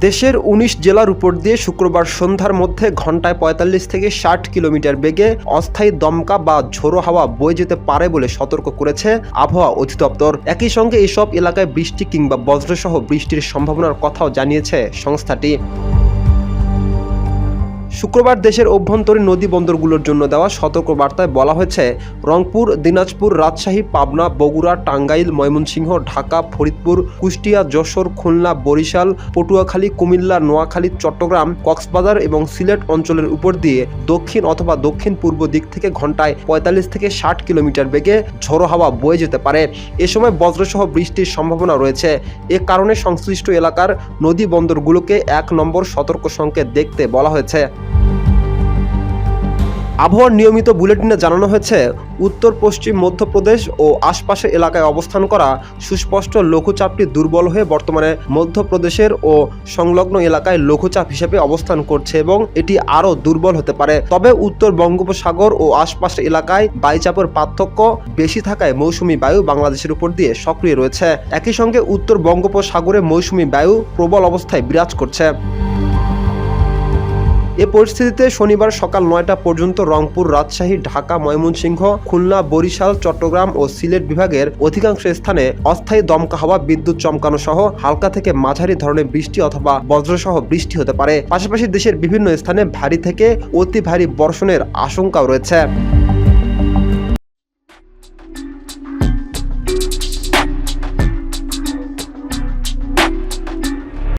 দেশের ১৯ জেলার উপর দিয়ে শুক্রবার সন্ধ্যার মধ্যে ঘন্টায় ৪৫ থেকে ৬০ কিলোমিটার বেগে অস্থায়ী দমকা বা ঝোড়ো হাওয়া বয়ে যেতে পারে বলে সতর্ক করেছে আবহাওয়া অধিদপ্তর। একই সঙ্গে এসব এলাকায় বৃষ্টি কিংবা বজ্রসহ বৃষ্টির সম্ভাবনার কথাও জানিয়েছে সংস্থাটি। শুক্রবার দেশের অভ্যন্তরীণ নদী বন্দরগুলোর জন্য দেওয়া সতর্কবার্তায় বলা হয়েছে, রংপুর, দিনাজপুর, রাজশাহী, পাবনা, বগুড়া, টাঙ্গাইল, ময়মনসিংহ, ঢাকা, ফরিদপুর, কুষ্টিয়া, যশোর, খুলনা, বরিশাল, পটুয়াখালী, কুমিল্লা, নোয়াখালী, চট্টগ্রাম, কক্সবাজার এবং সিলেট অঞ্চলের উপর দিয়ে দক্ষিণ অথবা দক্ষিণ পূর্ব দিক থেকে ঘন্টায় ৪৫ থেকে ৬০ কিলোমিটার বেগে ঝোড়ো হাওয়া বয়ে যেতে পারে। এ সময় বজ্রসহ বৃষ্টির সম্ভাবনা রয়েছে। এ কারণে সংশ্লিষ্ট এলাকার নদী বন্দরগুলোকে ১ নম্বর সতর্ক সংকেত দেখতে বলা হয়েছে। আবহাওয়ার নিয়মিত বুলেটিনে জানানো হয়েছে, উত্তর পশ্চিম মধ্যপ্রদেশ ও আশপাশের এলাকায় অবস্থান করা সুস্পষ্ট লঘুচাপটি দুর্বল হয়ে বর্তমানে মধ্যপ্রদেশের ও সংলগ্ন এলাকায় লঘুচাপ হিসেবে অবস্থান করছে এবং এটি আরও দুর্বল হতে পারে। তবে উত্তর বঙ্গোপসাগর ও আশপাশের এলাকায় বায়ুচাপের পার্থক্য বেশি থাকায় মৌসুমি বায়ু বাংলাদেশের উপর দিয়ে সক্রিয় রয়েছে। একই সঙ্গে উত্তর বঙ্গোপসাগরে মৌসুমি বায়ু প্রবল অবস্থায় বিরাজ করছে। এ পরিস্থিতিতে শনিবার সকাল ৯টা পর্যন্ত রংপুর, রাজশাহী, ঢাকা, ময়মনসিংহ, খুলনা, বরিশাল, চট্টগ্রাম ও সিলেট বিভাগের অধিকাংশ স্থানে অস্থায়ী দমকা হাওয়া, বিদ্যুৎ চমকানো সহ হালকা থেকে মাঝারি ধরনের বৃষ্টি অথবা বজ্রসহ বৃষ্টি হতে পারে। পাশাপাশি দেশের বিভিন্ন স্থানে ভারী থেকে অতি ভারী বর্ষণের আশঙ্কাও রয়েছে।